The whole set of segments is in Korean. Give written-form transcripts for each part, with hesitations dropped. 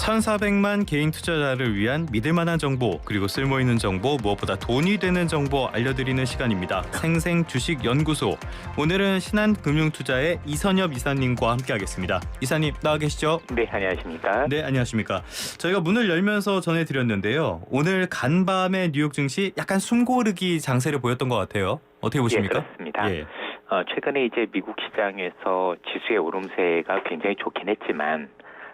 1,400만 개인 투자자를 위한 믿을 만한 정보, 그리고 쓸모 있는 정보, 무엇보다 돈이 되는 정보 알려드리는 시간입니다. 생생 주식 연구소. 오늘은 신한금융투자의 이선엽 이사님과 함께하겠습니다. 이사님 나와 계시죠? 네, 안녕하십니까? 네, 안녕하십니까. 저희가 문을 열면서 전해드렸는데요. 오늘 간밤의 뉴욕 증시 약간 숨고르기 장세를 보였던 것 같아요. 어떻게 보십니까? 예, 그렇습니다. 예. 최근에 이제 미국 시장에서 지수의 오름세가 굉장히 좋긴 했지만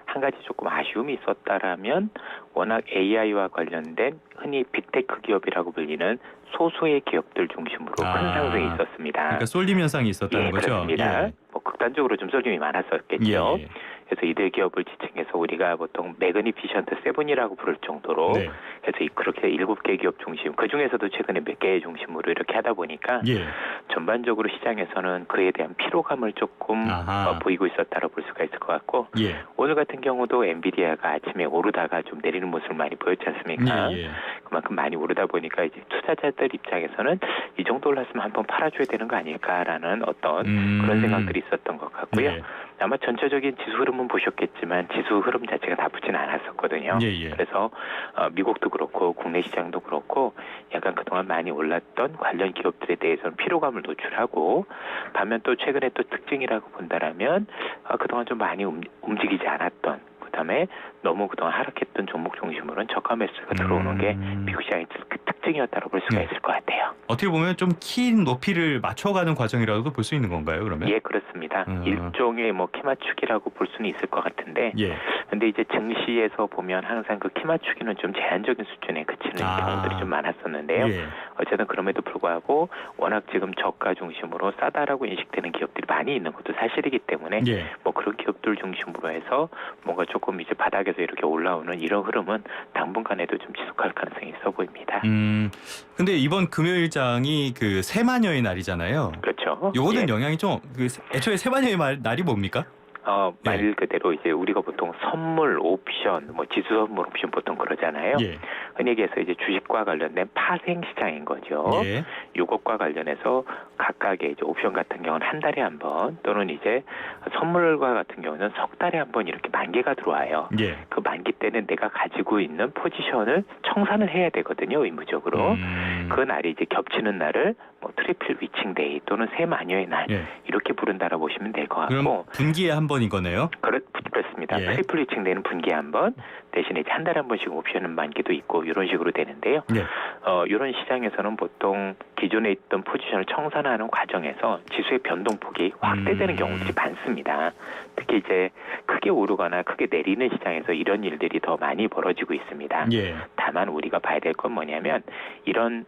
한 가지 조금 아쉬움이 있었다라면 워낙 AI와 관련된 흔히 빅테크 기업이라고 불리는 소수의 기업들 중심으로 큰 상승이 있었습니다. 그러니까 쏠림 현상이 있었다는 거죠? 그렇습니다. 예. 극단적으로 좀 쏠림이 많았었겠죠. 예. 그래서 이들 기업을 지칭해서 우리가 보통 매그니피션트 세븐이라고 부를 정도로 네. 그래서 그렇게 7개 기업 중심, 그중에서도 최근에 몇 개의 중심으로 이렇게 하다 보니까 예. 전반적으로 시장에서는 그에 대한 피로감을 조금 보이고 있었다고 볼 수가 있을 것 같고 예. 오늘 같은 경우도 엔비디아가 아침에 오르다가 좀 내리는 모습을 많이 보였지 않습니까? 예. 그만큼 많이 오르다 보니까 이제 투자자들 입장에서는 이 정도 올랐으면 한번 팔아줘야 되는 거 아닐까라는 어떤 그런 생각들이 있었던 것 같고요. 예. 아마 전체적인 지수 흐름은 보셨겠지만 지수 흐름 자체가 나쁘진 않았었거든요. 예. 그래서 미국도 그렇고 국내 시장도 그렇고 약간 그동안 많이 올랐던 관련 기업들에 대해서는 피로감을 노출하고 반면 또 최근에 또 특징이라고 본다라면 그동안 좀 많이 움직이지 않았던 그다음에 너무 그동안 하락했던 종목 중심으로는 저가 매수가 들어오는 게 미국 시장의 특징이었다고 볼 수가 있을 것 같아요. 어떻게 보면 좀 키 높이를 맞춰가는 과정이라고도 볼 수 있는 건가요, 그러면? 예, 그렇습니다. 일종의 키 맞추기라고 볼 수는 있을 것 같은데, 예. 근데 이제 증시에서 보면 항상 그 키 맞추기는 좀 제한적인 수준에 그치는 경우들이 좀 많았었는데요. 예. 어쨌든 그럼에도 불구하고 워낙 지금 저가 중심으로 싸다라고 인식되는 기업들이 많이 있는 것도 사실이기 때문에 예. 그런 기업들 중심으로 해서 뭔가 조금 이제 바닥에서 이렇게 올라오는 이런 흐름은 당분간에도 좀 지속할 가능성이 있어 보입니다. 근데 이번 금요일장이 그 새마녀의 날이잖아요. 그렇죠. 요거는 영향이 좀 애초에 새마녀의 날이 뭡니까? 말 그대로 이제 우리가 보통 선물 옵션, 지수 선물 옵션 보통 그러잖아요. 예. 흔히 얘기해서 이제 주식과 관련된 파생 시장인 거죠. 예. 이것과 관련해서 각각의 이제 옵션 같은 경우는 한 달에 한 번 또는 이제 선물과 같은 경우는 석 달에 한 번 이렇게 만기가 들어와요. 예. 그 만기 때는 내가 가지고 있는 포지션을 청산을 해야 되거든요, 의무적으로. 그 날이 이제 겹치는 날을 트리플 위칭데이 또는 새마녀의 날 이렇게 부른다라고 보시면 될 것 같고. 그럼 분기에 한 번인 거네요? 그렇습니다. 예. 트리플 위칭데이는 분기에 한 번, 대신에 이제 한 달에 한 번씩 옵션 만기도 있고 이런 식으로 되는데요. 예. 이런 시장에서는 보통 기존에 있던 포지션을 청산하는 과정에서 지수의 변동폭이 확대되는 경우들이 많습니다. 특히 이제 크게 오르거나 크게 내리는 시장에서 이런 일들이 더 많이 벌어지고 있습니다. 예. 다만 우리가 봐야 될 건 뭐냐면 이런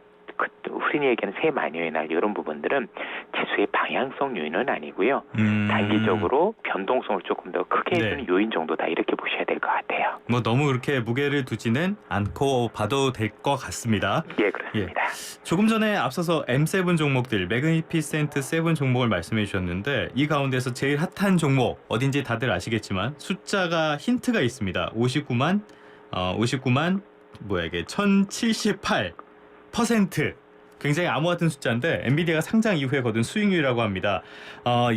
흔히 얘기하는 새마녀의 날 이런 부분들은 지수의 방향성 요인은 아니고요. 단기적으로 변동성을 조금 더 크게 해주는 요인 정도다 이렇게 보셔야 될 것 같아요. 너무 그렇게 무게를 두지는 않고 봐도 될 것 같습니다. 예, 그렇습니다. 조금 전에 앞서서 M7 종목들, 매그니피센트 7 종목을 말씀해 주셨는데 이 가운데서 제일 핫한 종목 어딘지 다들 아시겠지만 숫자가 힌트가 있습니다. 59만 이게 1078%. 굉장히 암호 같은 숫자인데 엔비디아가 상장 이후에 거둔 수익률이라고 합니다.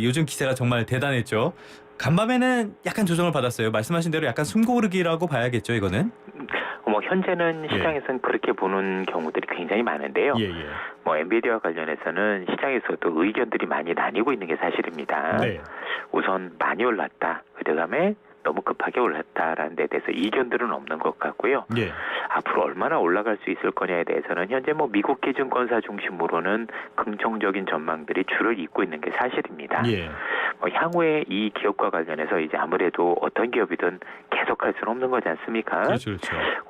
요즘 기세가 정말 대단했죠. 간밤에는 약간 조정을 받았어요. 말씀하신 대로 약간 숨고르기라고 봐야겠죠, 이거는? 현재는 시장에서는 그렇게 보는 경우들이 굉장히 많은데요. 엔비디아와 관련해서는 시장에서도 의견들이 많이 나뉘고 있는 게 사실입니다. 네. 우선 많이 올랐다. 그다음에 너무 급하게 올랐다라는 데 대해서 이견들은 없는 것 같고요. 예. 앞으로 얼마나 올라갈 수 있을 거냐에 대해서는 현재 미국 기증권사 중심으로는 긍정적인 전망들이 줄을 잇고 있는 게 사실입니다. 예. 향후에 이 기업과 관련해서 이제 아무래도 어떤 기업이든 계속할 수는 없는 거지 않습니까? 그렇죠.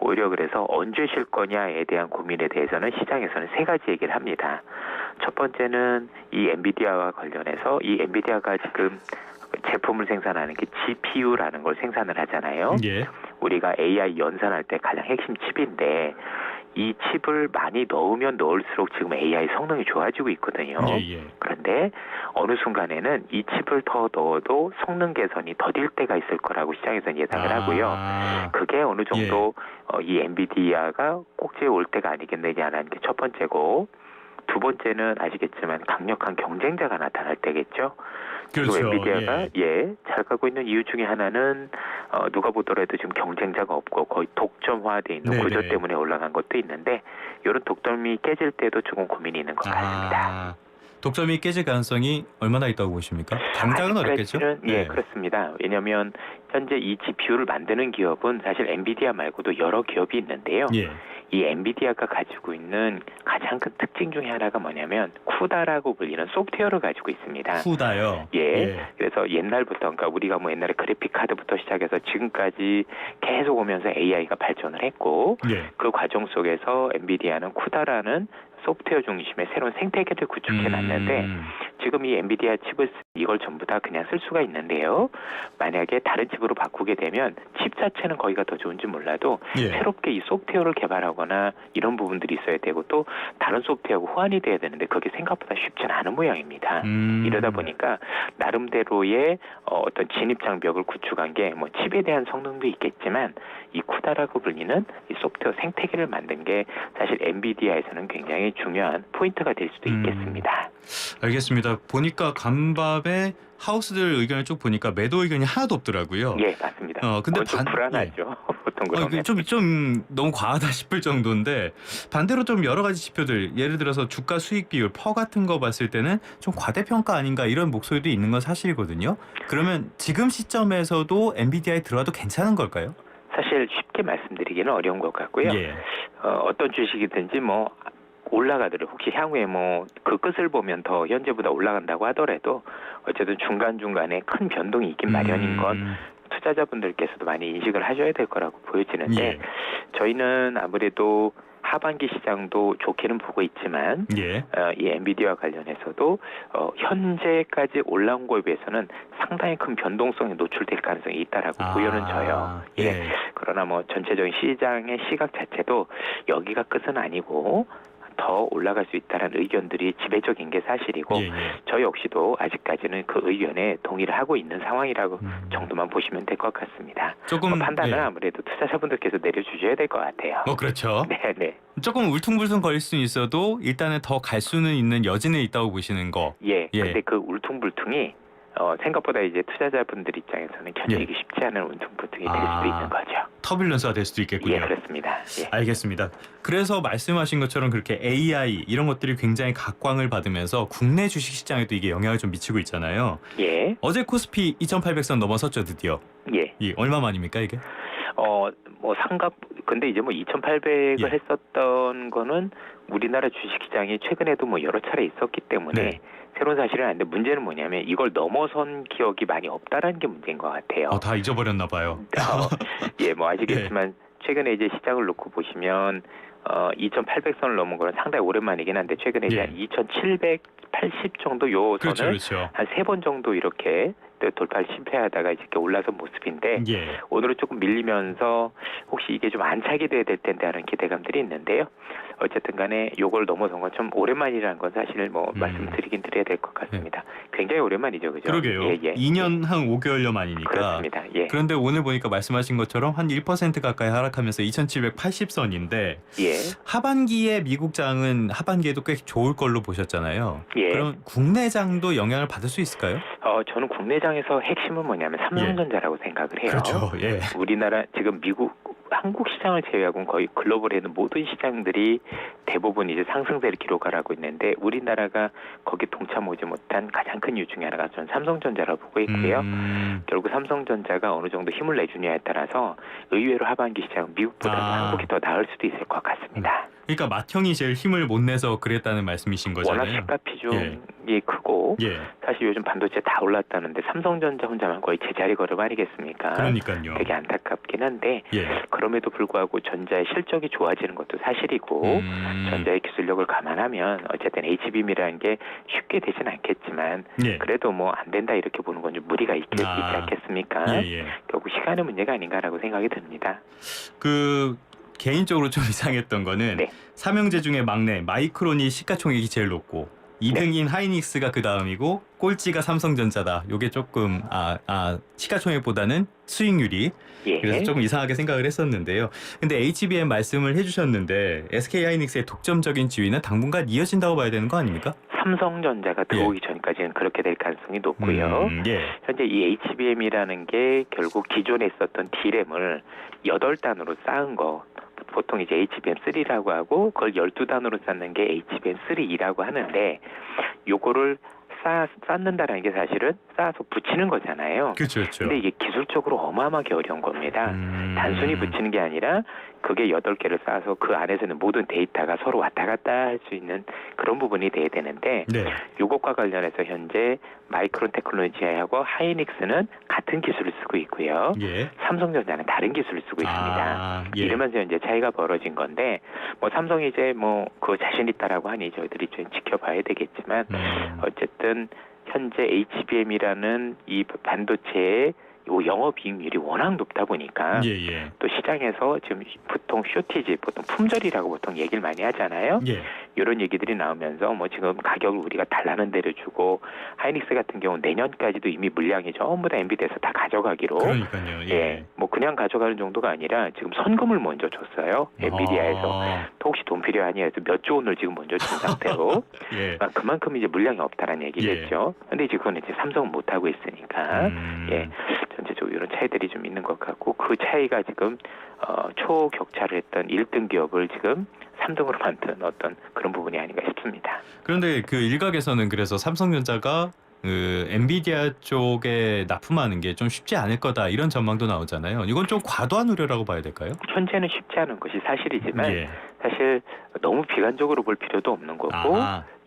오히려 그래서 언제 쉴 거냐에 대한 고민에 대해서는 시장에서는 세 가지 얘기를 합니다. 첫 번째는 이 엔비디아와 관련해서 이 엔비디아가 지금 제품을 생산하는 게 GPU라는 걸 생산을 하잖아요. 예. 우리가 AI 연산할 때 가장 핵심 칩인데 이 칩을 많이 넣으면 넣을수록 지금 AI 성능이 좋아지고 있거든요. 그런데 어느 순간에는 이 칩을 더 넣어도 성능 개선이 더딜 때가 있을 거라고 시장에서는 예상을 하고요. 그게 어느 정도 이 엔비디아가 꼭지에 올 때가 아니겠느냐는 게 첫 번째고 두 번째는 아시겠지만 강력한 경쟁자가 나타날 때겠죠. 그렇죠. 지금 엔비디아가 잘 가고 있는 이유 중에 하나는 누가 보더라도 지금 경쟁자가 없고 거의 독점화돼 있는 네네. 구조 때문에 올라간 것도 있는데 이런 독점이 깨질 때도 조금 고민이 있는 것 같습니다. 독점이 깨질 가능성이 얼마나 있다고 보십니까? 당장은 어렵겠죠? 아직까지는 그렇습니다. 왜냐하면 현재 이 GPU를 만드는 기업은 사실 엔비디아 말고도 여러 기업이 있는데요. 예. 이 엔비디아가 가지고 있는 가장 큰 특징 중에 하나가 뭐냐면 쿠다라고 불리는 소프트웨어를 가지고 있습니다. 후다요. 그래서 옛날부터 그러니까 우리가 뭐 옛날에 그래픽 카드부터 시작해서 지금까지 계속 오면서 AI가 발전을 했고 그 과정 속에서 엔비디아는 쿠다라는 소프트웨어 중심의 새로운 생태계를 구축해 놨는데 지금 이 엔비디아 칩을 이걸 전부 다 그냥 쓸 수가 있는데요. 만약에 다른 칩으로 바꾸게 되면 칩 자체는 거기가 더 좋은지 몰라도 새롭게 이 소프트웨어를 개발하거나 이런 부분들이 있어야 되고 또 다른 소프트웨어하고 호환이 돼야 되는데 그게 생각보다 쉽지는 않은 모양입니다. 이러다 보니까 나름대로의 어떤 진입 장벽을 구축한 게 뭐 칩에 대한 성능도 있겠지만 이 쿠다라고 불리는 이 소프트웨어 생태계를 만든 게 사실 엔비디아에서는 굉장히 중요한 포인트가 될 수도 있겠습니다. 알겠습니다. 보니까 간밤에 하우스들 의견을 쭉 보니까 매도 의견이 하나도 없더라고요. 예, 맞습니다. 근데 좀 불안하죠. 보통 그러면. 좀 너무 과하다 싶을 정도인데 반대로 좀 여러 가지 지표들 예를 들어서 주가 수익 비율 퍼 같은 거 봤을 때는 좀 과대평가 아닌가 이런 목소리도 있는 건 사실이거든요. 그러면 지금 시점에서도 엔비디아에 들어와도 괜찮은 걸까요? 사실 쉽게 말씀드리기는 어려운 것 같고요. 어떤 주식이든지 뭐 올라가더라도 혹시 향후에 뭐 그 끝을 보면 더 현재보다 올라간다고 하더라도 어쨌든 중간중간에 큰 변동이 있긴 마련인 건 투자자분들께서도 많이 인식을 하셔야 될 거라고 보여지는데 저희는 아무래도 하반기 시장도 좋게는 보고 있지만 이 엔비디아 관련해서도 현재까지 올라온 거에 비해서는 상당히 큰 변동성에 노출될 가능성이 있다라고 보여는 져요. 그러나 뭐 전체적인 시장의 시각 자체도 여기가 끝은 아니고 더 올라갈 수 있다는 의견들이 지배적인 게 사실이고 저 역시도 아직까지는 그 의견에 동의를 하고 있는 상황이라고 정도만 보시면 될 것 같습니다. 조금 판단은 아무래도 투자자분들께서 내려주셔야 될 것 같아요. 그렇죠. 네네. 조금 울퉁불퉁 거릴 수는 있어도 일단은 더 갈 수는 있는 여지는 있다고 보시는 거. 근데 그 울퉁불퉁이 생각보다 이제 투자자분들 입장에서는 견디기 쉽지 않은 울퉁불퉁이 될 수도 있는 거죠. 터뷸런스가 될 수도 있겠군요. 그렇습니다. 알겠습니다. 그래서 말씀하신 것처럼 그렇게 AI 이런 것들이 굉장히 각광을 받으면서 국내 주식시장에도 이게 영향을 좀 미치고 있잖아요. 어제 코스피 2,800선 넘어섰죠, 드디어. 얼마 만입니까 이게? 뭐 근데 이제 뭐 2,800을 했었던 거는 우리나라 주식시장이 최근에도 뭐 여러 차례 있었기 때문에 새로운 사실은 아닌데 문제는 뭐냐면 이걸 넘어선 기억이 많이 없다라는 게 문제인 것 같아요. 다 잊어버렸나 봐요. 뭐 아시겠지만 최근에 이제 시장을 놓고 보시면 2,800선을 넘은 거는 상당히 오랜만이긴 한데 최근에 이제 한 2,780 정도 요 선을 한 3번 정도 이렇게 돌파를 실패하다가 이렇게 올라선 모습인데 오늘은 조금 밀리면서 혹시 이게 좀 안착이 돼야 될 텐데 하는 기대감들이 있는데요. 어쨌든 간에 요걸 넘어선 건 좀 오랜만이라는 건 사실 뭐 말씀드리긴 드려야 될 것 같습니다. 굉장히 오랜만이죠. 그죠? 그러게요. 2년 한 5개월여 만이니까. 그렇습니다. 그런데 오늘 보니까 말씀하신 것처럼 한 1% 가까이 하락하면서 2,780선인데 하반기에 미국장은 하반기에도 꽤 좋을 걸로 보셨잖아요. 그럼 국내장도 영향을 받을 수 있을까요? 저는 국내장에서 핵심은 뭐냐면 삼성전자라고 생각을 해요. 그렇죠. 우리나라 지금 한국 시장을 제외하고는 거의 글로벌에 있는 모든 시장들이 대부분 이제 상승세를 기록하고 있는데 우리나라가 거기 동참 오지 못한 가장 큰 이유 중에 하나가 저는 삼성전자라고 보고 있고요. 결국 삼성전자가 어느 정도 힘을 내주냐에 따라서 의외로 하반기 시장은 미국보다 한국이 더 나을 수도 있을 것 같습니다. 그러니까 맏형이 제일 힘을 못 내서 그랬다는 말씀이신 거잖아요. 워낙 집값이 좀 크고 사실 요즘 반도체 다 올랐다는데 삼성전자 혼자만 거의 제자리 걸음 아니겠습니까? 그러니까요. 되게 안타깝긴 한데 그럼에도 불구하고 전자의 실적이 좋아지는 것도 사실이고 전자의 기술력을 감안하면 어쨌든 HBM이라는 게 쉽게 되진 않겠지만 그래도 뭐 안 된다 이렇게 보는 건 좀 무리가 있지 않겠습니까? 결국 시간의 문제가 아닌가라고 생각이 듭니다. 개인적으로 좀 이상했던 거는 삼형제 중에 막내 마이크론이 시가총액이 제일 높고 2등인 하이닉스가 그 다음이고 꼴찌가 삼성전자다. 요게 조금 시가총액보다는 수익률이 예. 그래서 조금 이상하게 생각을 했었는데요. 근데 HBM 말씀을 해주셨는데 SK 하이닉스의 독점적인 지위는 당분간 이어진다고 봐야 되는 거 아닙니까? 삼성전자가 들어오기 전까지는 그렇게 될 가능성이 높고요. 예. 현재 이 HBM이라는 게 결국 기존에 있었던 D램을 8단으로 쌓은 거. 보통 이제 HBM3라고 하고 그걸 12단으로 쌓는 게 HBM3E라고 하는데 요거를 쌓는다라는 게 사실은 쌓아서 붙이는 거잖아요. 그렇죠. 근데 이게 기술적으로 어마어마하게 어려운 겁니다. 단순히 붙이는 게 아니라 그게 8개를 쌓아서 그 안에서는 모든 데이터가 서로 왔다 갔다 할 수 있는 그런 부분이 돼야 되는데 네. 요것과 관련해서 현재 마이크론 테크놀로지하고 하이닉스는 같은 기술을 쓰고 있고요. 예. 삼성전자는 다른 기술을 쓰고 있습니다. 예. 이러면서 이제 차이가 벌어진 건데 뭐 삼성이 이제 뭐 그 자신 있다라고 하니 저희들이 좀 지켜봐야 되겠지만 어쨌든 현재 HBM이라는 이 반도체의 요 영업이익률이 워낙 높다 보니까 예. 또 시장에서 지금 보통 쇼티지, 보통 품절이라고 보통 얘기를 많이 하잖아요. 예. 이런 얘기들이 나오면서 뭐 지금 가격을 우리가 달라는 대로 주고 하이닉스 같은 경우는 내년까지도 이미 물량이 전부 다 엔비디아에서 다 가져가기로. 그러니까요. 예. 뭐 그냥 가져가는 정도가 아니라 지금 선금을 먼저 줬어요. 엔비디아에서. 또 혹시 돈 필요하니 해서 몇 조 원을 지금 먼저 준 상태로. 예. 그만큼 이제 물량이 없다라는 얘기겠죠. 근데 이제 그건 이제 삼성은 못 하고 있으니까. 예. 전체적으로 이런 차이들이 좀 있는 것 같고 그 차이가 지금 초격차를 했던 1등 기업을 지금 3등으로 만든 어떤 그런 부분이 아닌가 싶습니다. 그런데 그 일각에서는 그래서 삼성전자가 그 엔비디아 쪽에 납품하는 게 좀 쉽지 않을 거다 이런 전망도 나오잖아요. 이건 좀 과도한 우려라고 봐야 될까요? 현재는 쉽지 않은 것이 사실이지만 예. 사실 너무 비관적으로 볼 필요도 없는 거고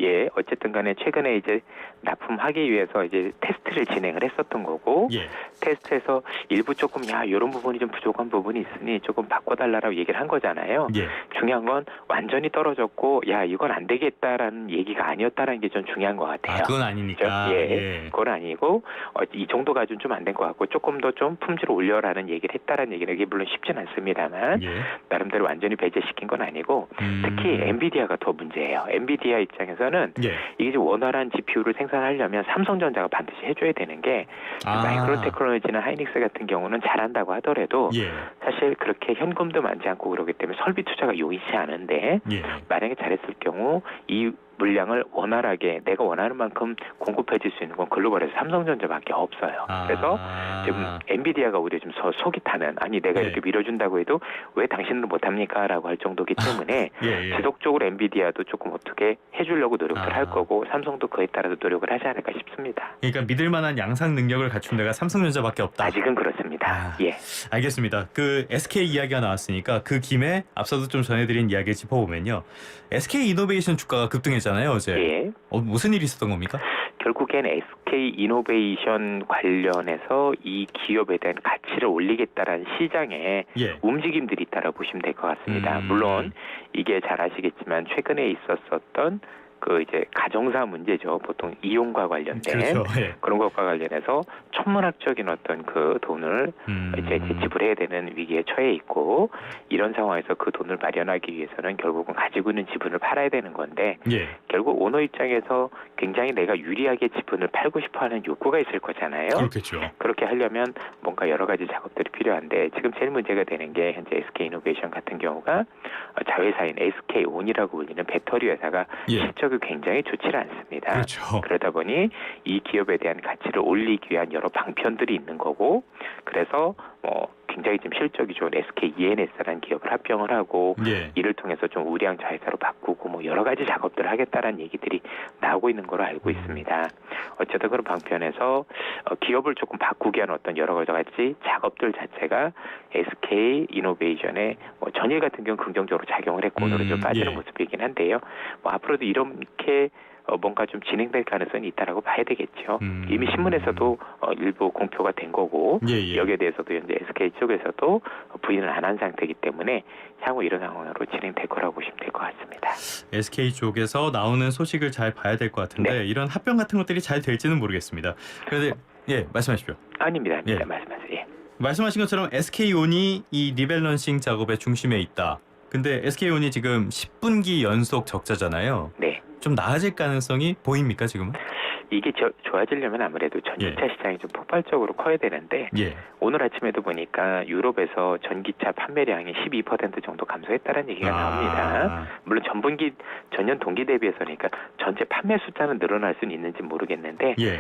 예 어쨌든 간에 최근에 이제 납품하기 위해서 이제 테스트를 진행을 했었던 거고 예. 테스트에서 일부 조금 이런 부분이 좀 부족한 부분이 있으니 조금 바꿔달라고 얘기를 한 거잖아요. 예. 중요한 건 완전히 떨어졌고 이건 안 되겠다라는 얘기가 아니었다라는 게 좀 중요한 것 같아요. 그건 아니니까. 예. 예. 그건 아니고 이 정도 가지고는 좀 안 된 것 같고 조금 더 좀 품질을 올려라는 얘기를 했다라는 얘기는 이게 물론 쉽진 않습니다만 예. 나름대로 완전히 배제시킨 건 아니고 특히 엔비디아가 더 문제예요. 엔비디아 입장에서는 예. 이게 이제 원활한 GPU를 생산하려면 삼성전자가 반드시 해줘야 되는 게 마이크론 테크놀로지나 하이닉스 같은 경우는 잘한다고 하더라도 예. 사실 그렇게 현금도 많지 않고 그러기 때문에 설비 투자가 요의치 않은데 예. 만약에 잘했을 경우 이 물량을 원활하게 내가 원하는 만큼 공급해 줄 수 있는 건 글로벌에서 삼성전자밖에 없어요. 그래서 지금 엔비디아가 오히려 좀 속이 타는 아니 내가 이렇게 밀어준다고 해도 왜 당신은 못합니까? 라고 할 정도이기 때문에 지속적으로 엔비디아도 조금 어떻게 해주려고 노력을 할 거고 삼성도 그에 따라서 노력을 하지 않을까 싶습니다. 그러니까 믿을 만한 양상 능력을 갖춘 데가 삼성전자밖에 없다. 아직은 그렇습니다. 예. 알겠습니다. 그 SK 이야기가 나왔으니까 그 김에 앞서도 좀 전해드린 이야기를 짚어보면요. SK 이노베이션 주가가 급등했잖아요 어제. 예. 무슨 일이 있었던 겁니까? 결국엔 SK 이노베이션 관련해서 이 기업에 대한 가치를 올리겠다라는 시장에 움직임들이 있다라고 보시면 될 것 같습니다. 물론 이게 잘 아시겠지만 최근에 있었던 그 이제 가정사 문제죠. 보통 이용과 관련된 그런 것과 관련해서 천문학적인 어떤 그 돈을 이제 지불해야 되는 위기에 처해 있고 이런 상황에서 그 돈을 마련하기 위해서는 결국은 가지고 있는 지분을 팔아야 되는 건데 결국 오너 입장에서 굉장히 내가 유리하게 지분을 팔고 싶어하는 욕구가 있을 거잖아요. 그렇겠죠. 그렇게 하려면 뭔가 여러 가지 작업들이 필요한데 지금 제일 문제가 되는 게 현재 SK 이노베이션 같은 경우가 자회사인 SK온이라고 불리는 배터리 회사가 실적이 굉장히 좋지 않습니다. 그렇죠. 그러다 보니 이 기업에 대한 가치를 올리기 위한 여러 방편들이 있는 거고 그래서 굉장히 좀 실적이 좋은 SK ENS라는 기업을 합병을 하고 이를 통해서 좀 우량 자회사로 바꾸고 여러 가지 작업들을 하겠다라는 얘기들이 나오고 있는 걸로 알고 있습니다. 어쨌든 그런 방편에서 기업을 조금 바꾸기 위한 어떤 여러 가지 작업들 자체가 SK 이노베이션의 전일 같은 경우 긍정적으로 작용을 했고 오늘은 좀 빠지는 모습이긴 한데요. 앞으로도 이렇게 뭔가 좀 진행될 가능성이 있다라고 봐야 되겠죠. 이미 신문에서도 일부 공표가 된 거고 여기에 대해서도 현재 SK 쪽에서도 부인을 안 한 상태이기 때문에 향후 이런 상황으로 진행될 거라고 보시면 될 것 같습니다. SK 쪽에서 나오는 소식을 잘 봐야 될 것 같은데 이런 합병 같은 것들이 잘 될지는 모르겠습니다. 그런데 말씀하십시오. 아닙니다. 말씀하세요. 말씀하신 것처럼 SK온이 이 리밸런싱 작업의 중심에 있다. 근데 SK온이 지금 10분기 연속 적자잖아요. 좀 나아질 가능성이 보입니까 지금은? 이게 좋아지려면 아무래도 전기차 시장이 좀 폭발적으로 커야 되는데 예. 오늘 아침에도 보니까 유럽에서 전기차 판매량이 12% 정도 감소했다는 얘기가 나옵니다. 물론 전년 동기 대비해서니까 전체 판매 숫자는 늘어날 수는 있는지 모르겠는데 예.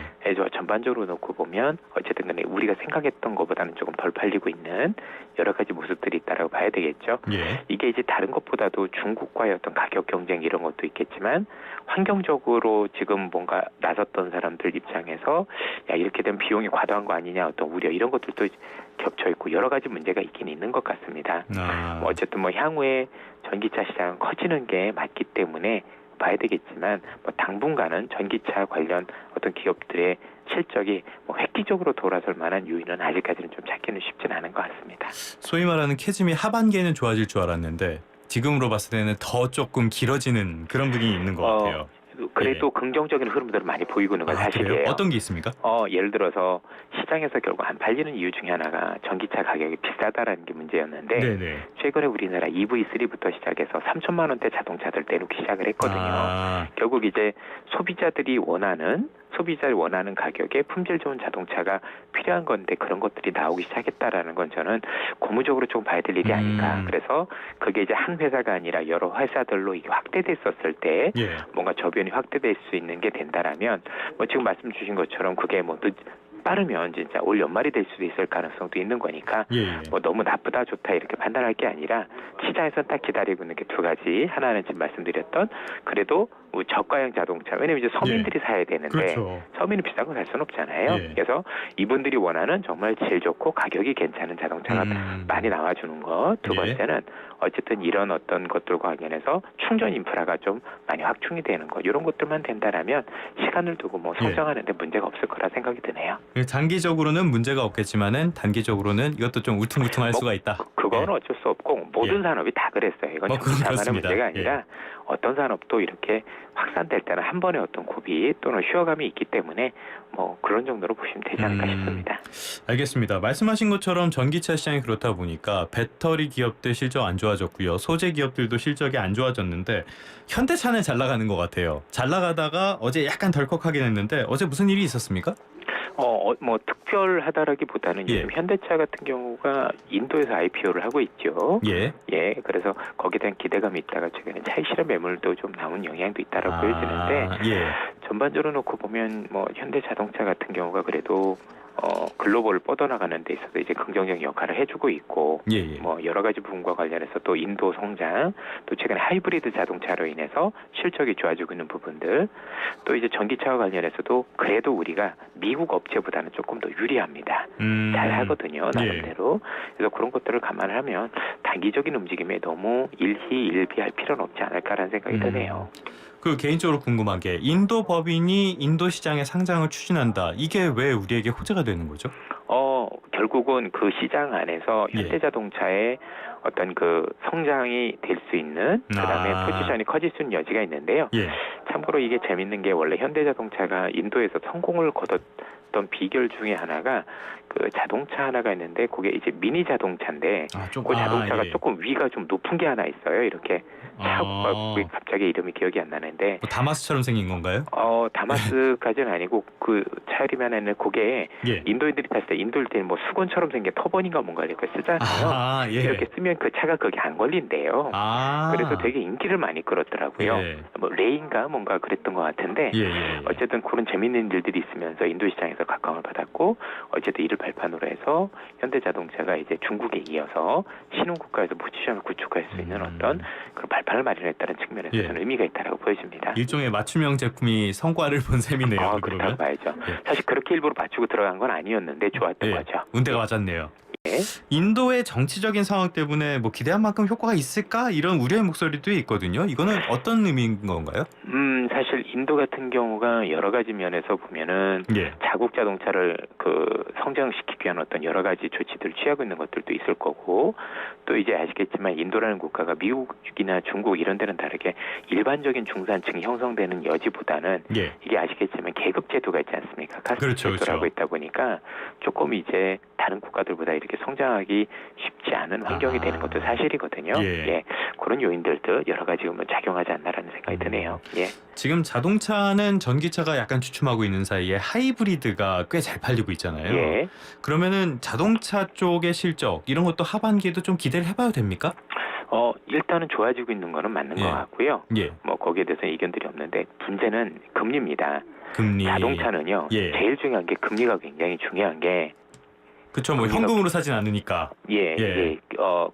전반적으로 놓고 보면 어쨌든 간에 우리가 생각했던 것보다는 조금 덜 팔리고 있는 여러 가지 모습들이 있다라고 봐야 되겠죠. 예. 이게 이제 다른 것보다도 중국과의 어떤 가격 경쟁 이런 것도 있겠지만 환경적으로 지금 뭔가 나섰던 사람들 입장에서 야 이렇게 되면 비용이 과도한 거 아니냐 어떤 우려 이런 것들도 겹쳐 있고 여러 가지 문제가 있긴 있는 것 같습니다. 어쨌든 향후에 전기차 시장은 커지는 게 맞기 때문에 봐야 되겠지만 당분간은 전기차 관련 어떤 기업들의 실적이 획기적으로 돌아설 만한 요인은 아직까지는 좀 찾기는 쉽지는 않은 것 같습니다. 소위 말하는 캐즘이 하반기에는 좋아질 줄 알았는데 지금으로 봤을 때는 더 조금 길어지는 그런 분위기 있는 것 같아요. 그래도 긍정적인 흐름들을 많이 보이고 있는 건 사실이에요. 그래요? 어떤 게 있습니까? 예를 들어서 시장에서 결국 안 팔리는 이유 중에 하나가 전기차 가격이 비싸다라는 게 문제였는데 네네. 최근에 우리나라 EV3부터 시작해서 3천만 원대 자동차들 내놓기 시작을 했거든요. 결국 이제 소비자들이 원하는 가격에 품질 좋은 자동차가 필요한 건데 그런 것들이 나오기 시작했다라는 건 저는 고무적으로 좀 봐야 될 일이 아닌가. 그래서 그게 이제 한 회사가 아니라 여러 회사들로 이게 확대됐었을 때 뭔가 저변이 확대될 수 있는 게 된다라면 지금 말씀 주신 것처럼 그게 빠르면 진짜 올 연말이 될 수도 있을 가능성도 있는 거니까 너무 나쁘다 좋다 이렇게 판단할 게 아니라 시장에서 딱 기다리고 있는 게 두 가지. 하나는 지금 말씀드렸던 그래도 저가형 자동차 왜냐면 이제 서민들이 사야 되는데 그렇죠. 서민은 비싼 거 살 수는 없잖아요. 그래서 이분들이 원하는 정말 제일 좋고 가격이 괜찮은 자동차가 많이 나와주는 것. 두 번째는 어쨌든 이런 어떤 것들과 관련해서 충전 인프라가 좀 많이 확충이 되는 것. 이런 것들만 된다라면 시간을 두고 성장하는 데 문제가 없을 거라 생각이 드네요. 장기적으로는 문제가 없겠지만은 단기적으로는 이것도 좀 울퉁불퉁할 수가 있다. 그건 어쩔 수 없고 모든 산업이 다 그랬어요. 이건 전기차만의 문제가 아니라 어떤 산업도 이렇게 확산될 때는 한 번의 어떤 고비 또는 쉬어감이 있기 때문에 그런 정도로 보시면 되지 않을까 싶습니다. 알겠습니다. 말씀하신 것처럼 전기차 시장이 그렇다 보니까 배터리 기업들 실적 안 좋아졌고요. 소재 기업들도 실적이 안 좋아졌는데 현대차는 잘 나가는 것 같아요. 잘 나가다가 어제 약간 덜컥하긴 했는데 어제 무슨 일이 있었습니까? 특별하다라기보다는 요즘 현대차 같은 경우가 인도에서 IPO를 하고 있죠. 그래서 거기에 대한 기대감이 있다가 최근에 차익 실현 매물도 좀 나온 영향도 있다라고 보여지는데 전반적으로 놓고 보면 현대자동차 같은 경우가 그래도 글로벌을 뻗어나가는 데 있어서 이제 긍정적 역할을 해주고 있고 여러 가지 부분과 관련해서 또 인도 성장 또 최근에 하이브리드 자동차로 인해서 실적이 좋아지고 있는 부분들 또 이제 전기차와 관련해서도 그래도 우리가 미국 업체보다는 조금 더 유리합니다. 잘 하거든요 나름대로. 그래서 그런 것들을 감안하면 단기적인 움직임에 너무 일희일비할 필요는 없지 않을까라는 생각이 드네요. 그 개인적으로 궁금한 게 인도 법인이 인도 시장에 상장을 추진한다. 이게 왜 우리에게 호재가 되는 거죠? 결국은 그 시장 안에서 현대자동차의 어떤 그 성장이 될 수 있는 그다음에 포지션이 커질 수 있는 여지가 있는데요. 참고로 이게 재밌는 게 원래 현대자동차가 인도에서 성공을 거뒀던 비결 중에 하나가 그 자동차 하나가 있는데 그게 이제 미니 자동차인데 그 자동차가 조금 위가 좀 높은 게 하나 있어요. 이렇게 갑자기 이름이 기억이 안 나는데 다마스처럼 생긴 건가요? 다마스까지는 아니고 그 차이면은 그게 인도인들이 탔을 때 인도인들이 수건처럼 생긴 터번인가 뭔가 이렇게 쓰잖아요. 이렇게 쓰면 그 차가 거기 안 걸린대요. 그래서 되게 인기를 많이 끌었더라고요. 레인가 뭔가 그랬던 것 같은데 어쨌든 그런 재밌는 일들이 있으면서 인도 시장에서 각광을 받았고 어쨌든 이를 발판으로 해서 현대자동차가 이제 중국에 이어서 신흥국가에서 포지션을 구축할 수 있는 어떤 그런 발판을 마련했다는 측면에서 저는 의미가 있다고 보여집니다. 일종의 맞춤형 제품이 성과를 본 셈이네요. 그렇다고 봐야죠. 사실 그렇게 일부러 맞추고 들어간 건 아니었는데 좋았던 거죠. 운대가 맞았네요. 인도의 정치적인 상황 때문에 기대한 만큼 효과가 있을까? 이런 우려의 목소리도 있거든요. 이거는 어떤 의미인 건가요? 사실 인도 같은 경우가 여러 가지 면에서 보면은 자국 자동차를 성장시키기 위한 어떤 여러 가지 조치들을 취하고 있는 것들도 있을 거고 또 이제 아시겠지만 인도라는 국가가 미국이나 중국 이런 데는 다르게 일반적인 중산층이 형성되는 여지보다는 이게 아시겠지만 계급 제도가 있지 않습니까? 카스트 제도라고 있다 보니까 조금 이제 다른 국가들보다 이렇게 이렇게 성장하기 쉽지 않은 환경이 되는 것도 사실이거든요. 예. 그런 요인들도 여러 가지 작용하지 않나라는 생각이 드네요. 예. 지금 자동차는 전기차가 약간 주춤하고 있는 사이에 하이브리드가 꽤 잘 팔리고 있잖아요. 예. 그러면은 자동차 쪽의 실적 이런 것도 하반기에도 좀 기대를 해봐도 됩니까? 일단은 좋아지고 있는 거는 맞는 예. 것 같고요. 예. 뭐 거기에 대해서 의견들이 없는데 문제는 금리입니다. 금리. 자동차는요. 예. 제일 중요한 게 금리가 굉장히 중요한 게 그쵸, 뭐 금리가- 현금으로 사진 않으니까. 예.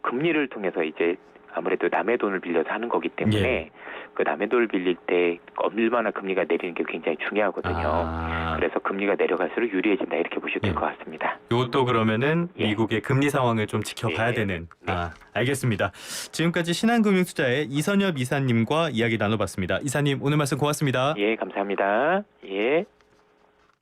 금리를 통해서 이제 아무래도 남의 돈을 빌려서 하는 거기 때문에 예. 그 남의 돈을 빌릴 때 얼마나 금리가 내리는 게 굉장히 중요하거든요. 그래서 금리가 내려갈수록 유리해진다 이렇게 보셔도 될 것 같습니다. 이것도 그러면은 예. 미국의 금리 상황을 좀 지켜봐야 예. 되는. 네. 알겠습니다. 지금까지 신한금융투자의 이선엽 이사님과 이야기 나눠봤습니다. 이사님 오늘 말씀 고맙습니다. 예, 감사합니다. 예.